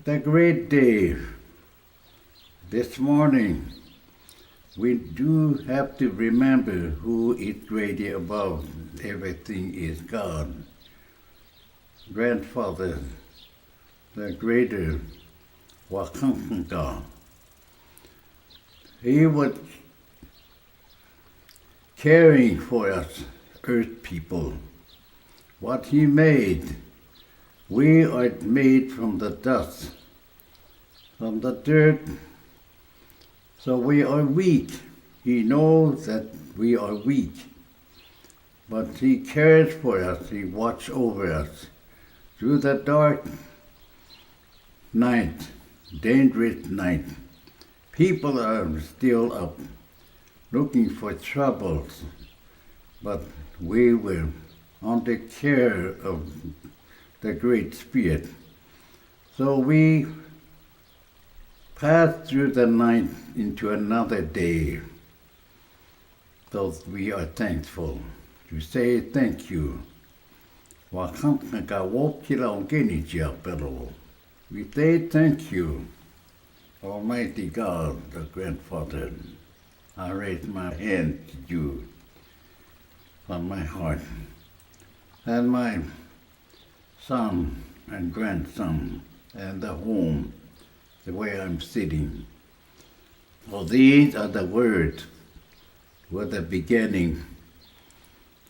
The great day. This morning, we do have to remember who is greater above everything is God. Grandfather, the greater Wakanka. He was caring for us, earth people. What he made, we are made from the dust, from the dirt. So we are weak. He knows that we are weak. But he cares for us. He watches over us. Through the dark night, dangerous night, people are still up looking for troubles. But we were under care of the Great Spirit. So we pass through the night into another day. So we are thankful to say thank you. We say thank you, Almighty God, the Grandfather. I raise my hand to you from my heart. And my son and grandson and the home, the way I'm sitting. For these are the words for the beginning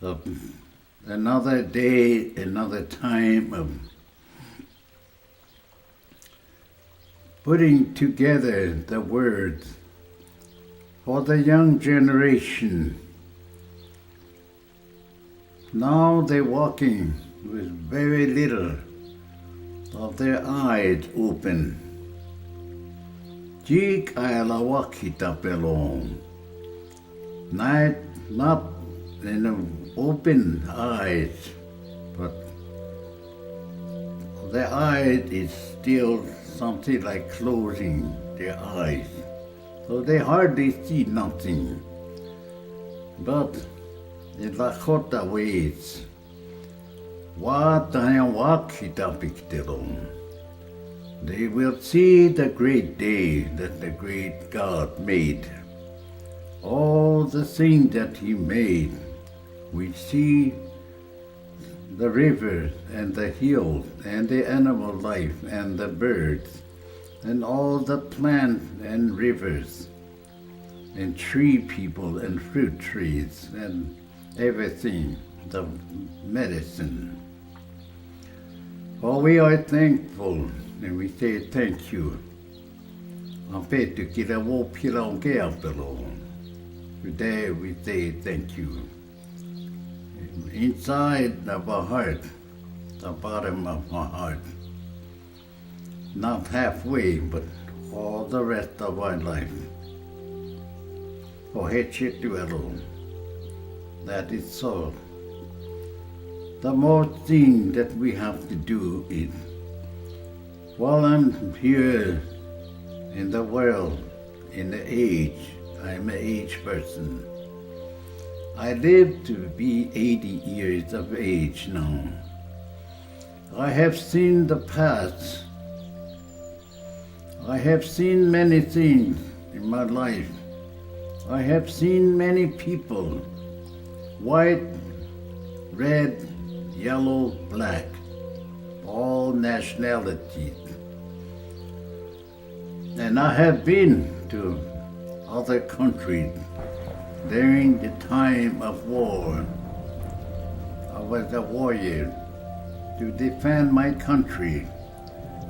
of another day, another time of putting together the words for the young generation. Now they're walking with very little of their eyes open. Jik ayalawakita pelong. Not in open eyes, but their eyes is still something like closing their eyes. So they hardly see nothing. But in Lakota ways, they will see the great day that the great God made. All the things that he made, we see the rivers and the hills and the animal life and the birds and all the plants and rivers and tree people and fruit trees and everything, the medicine. For we are thankful and we say thank you. Today we say thank you. Inside of our heart, the bottom of our heart, not halfway, but all the rest of our life. That is so. The more thing that we have to do is, while I'm here in the world, in the age, I'm an age person. I live to be 80 years of age now. I have seen the past. I have seen many things in my life. I have seen many people, white, red, yellow, black, all nationalities. And I have been to other countries during the time of war. I was a warrior to defend my country.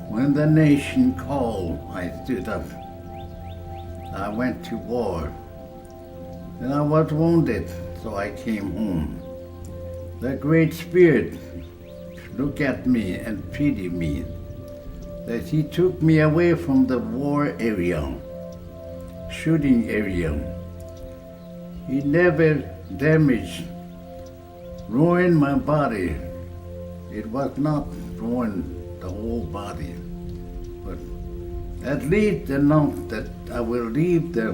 When the nation called, I stood up. I went to war. And I was wounded, so I came home. The Great Spirit looked at me and pitied me that he took me away from the war area, shooting area. He never damaged, ruined my body. It was not ruined the whole body, but at least enough that I will leave the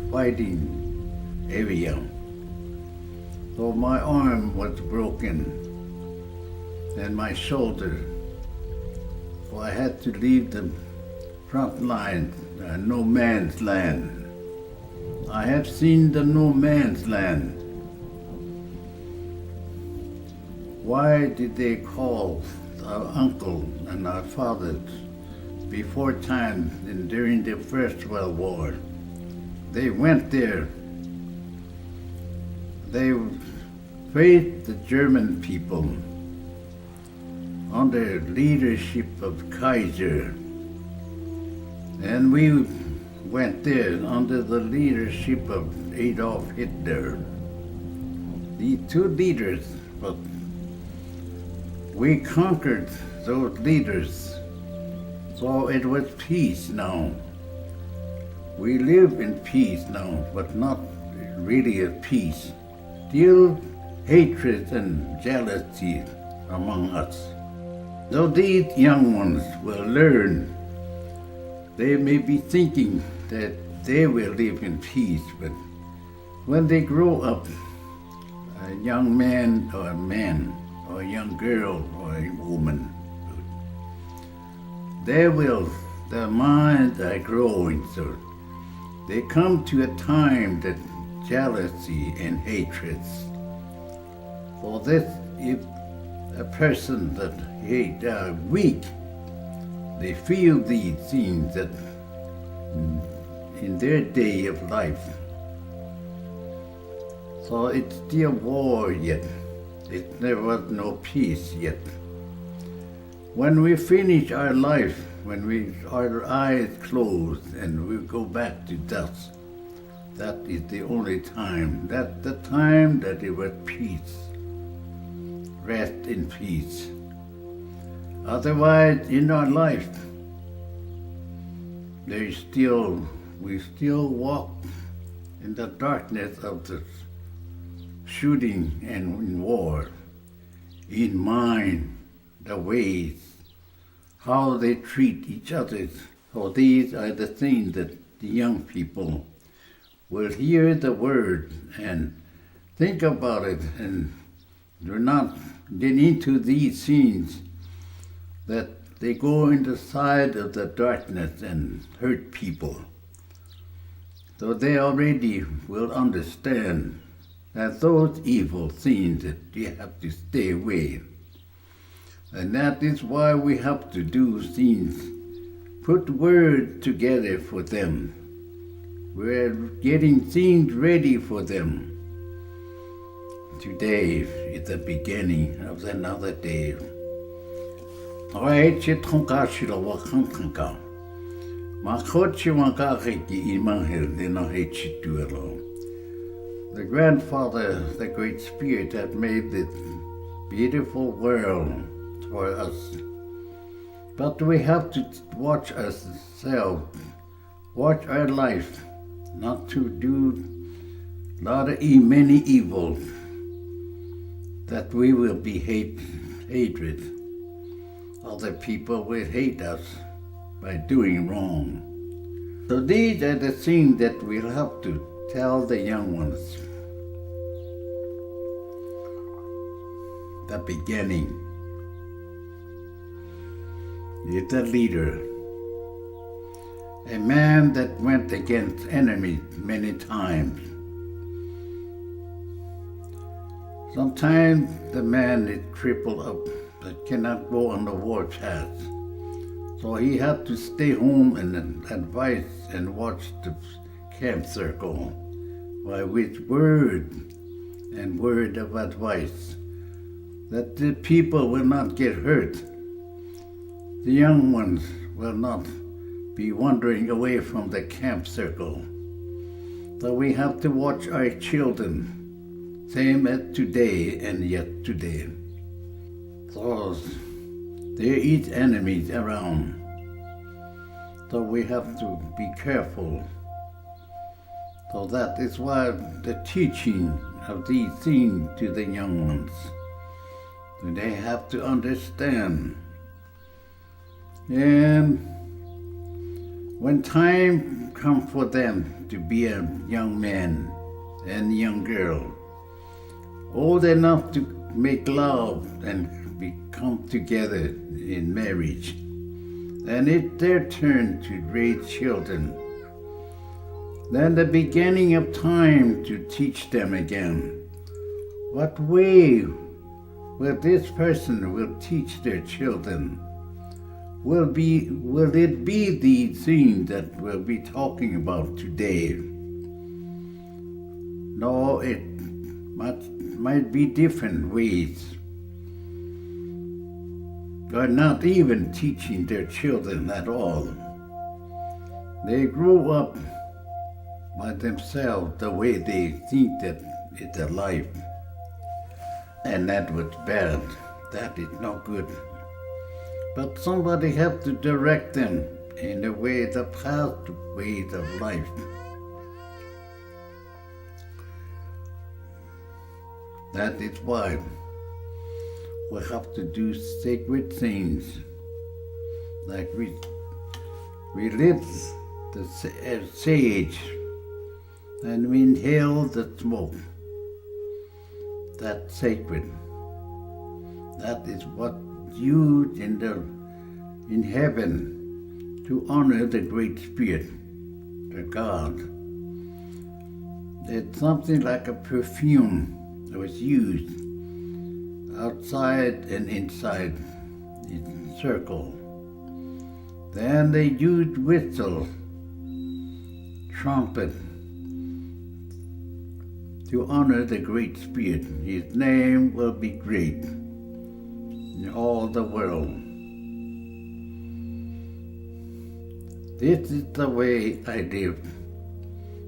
fighting area. So my arm was broken and my shoulder for I had to leave the front line, no man's land. I have seen the no man's land. Why did they call our uncle and our fathers before time and during the First World War? They went there. They faced the German people under leadership of Kaiser. And we went there under the leadership of Adolf Hitler. The two leaders, but we conquered those leaders. So it was peace now. We live in peace now, but not really a peace. Still hatred and jealousy among us. Though these young ones will learn, they may be thinking that they will live in peace, but when they grow up, a young man or a young girl or a woman, their minds are growing, so they come to a time that jealousy and hatreds. For this, if a person that hate are weak, they feel these things that in their day of life. So it's still war yet. There was no peace yet. When we finish our life, when our eyes close and we go back to dust, that is the only time. That's the time that it was peace. Rest in peace. Otherwise, in our life, we still walk in the darkness of the shooting and in war, in mind, the ways, how they treat each other. So these are the things that the young people will hear the word and think about it and do not get into these scenes that they go into the side of the darkness and hurt people. So they already will understand that those evil things that you have to stay away. And that is why we have to do things, put words together for them. We're getting things ready for them. Today is the beginning of another day. The grandfather, the Great Spirit, that made this beautiful world for us. But we have to watch ourselves, watch our life, not to do a lot of many evils, that we will be hatred. Other people will hate us by doing wrong. So these are the things that we'll have to tell the young ones. The beginning is the leader, a man that went against enemies many times. Sometimes the man is crippled up, but cannot go on the warpath. So he had to stay home and advise and watch the camp circle by with word and word of advice, that the people will not get hurt. The young ones will not be wandering away from the camp circle. So we have to watch our children, same as today and yet today. So there is enemies around. So we have to be careful. So that is why the teaching of these things to the young ones. They have to understand. And when time comes for them to be a young man and young girl, old enough to make love and come together in marriage, and it's their turn to raise children. Then the beginning of time to teach them again. What way will this person will teach their children? Will it be the thing that we'll be talking about today? No, it might be different ways. They're not even teaching their children at all. They grew up by themselves the way they think that it's a life. And that was bad. That is not good. But somebody have to direct them in the way, the pathways of life. That is why we have to do sacred things, like we lit the sage and we inhale the smoke. That's sacred. That is what used in heaven to honor the Great Spirit, the God. It's something like a perfume that was used outside and inside in circle. Then they used whistle, trumpet, to honor the Great Spirit. His name will be great in all the world. This is the way I live.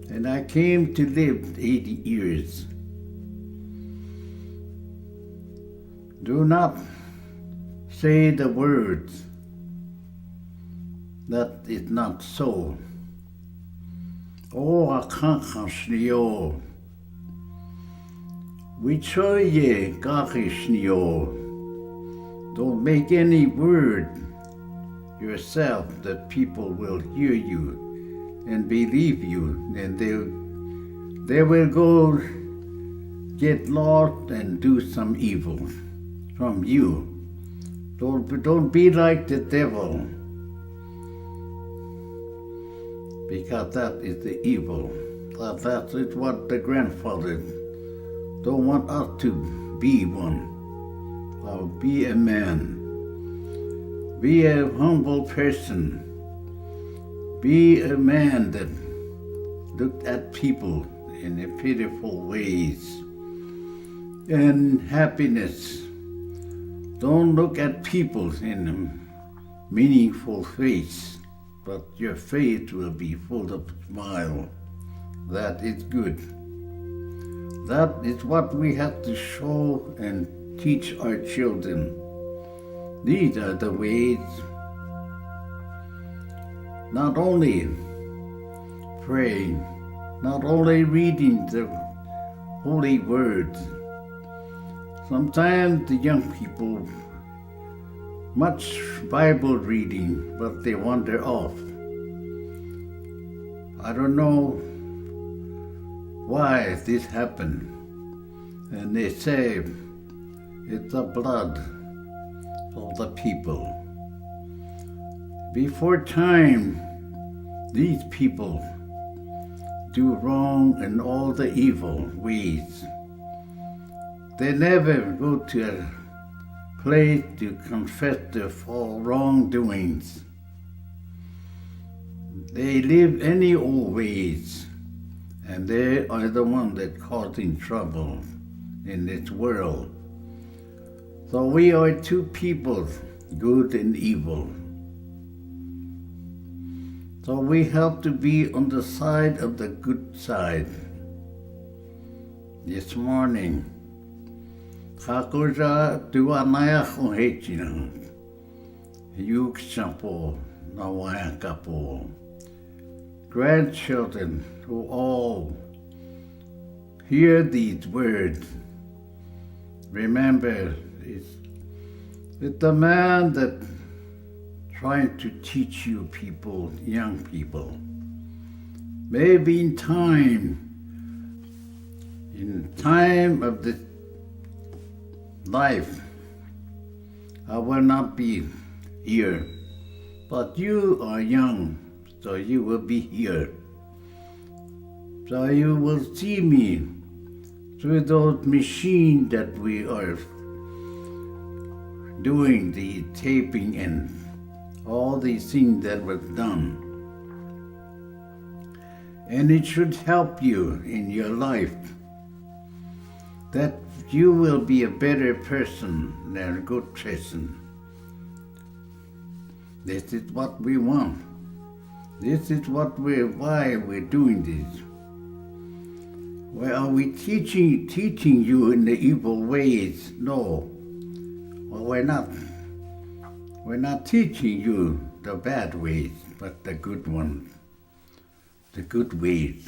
And I came to live 80 years. Do not say the words that is not so. Oh, akankashnio. Wichoye kakishnio. Don't make any word yourself that people will hear you and believe you, and they will go get lost and do some evil from you. Don't be like the devil, because that is the evil. That is what the grandfather don't want us to be one. Or be a man. Be a humble person. Be a man that looked at people in a pitiful ways. And happiness. Don't look at people in a meaningful face, but your face will be full of smile. That is good. That is what we have to show and teach our children. These are the ways. Not only praying, not only reading the holy words. Sometimes the young people, much Bible reading, but they wander off. I don't know why this happened. And they say it's the blood of the people. Before time, these people do wrong in all the evil ways. They never go to a place to confess their wrongdoings. They live any old ways, and they are the ones that causing trouble in this world. So we are two people, good and evil. So we have to be on the side of the good side. This morning, Hakoja tuanaya kohechina, yuk shapo nawaya kapo. Grandchildren who all hear these words, remember it's the man that trying to teach you people, young people. Maybe in time of the life, I will not be here, But you are young, so you will be here. So you will see me through those machines that we are doing the taping and all these things that was done. And it should help you in your life, that you will be a better person than a good person. This is what we want. This is why we're doing this. Well, are we teaching you in the evil ways? No. Well, we're not. We're not teaching you the bad ways, but the good ones, the good ways.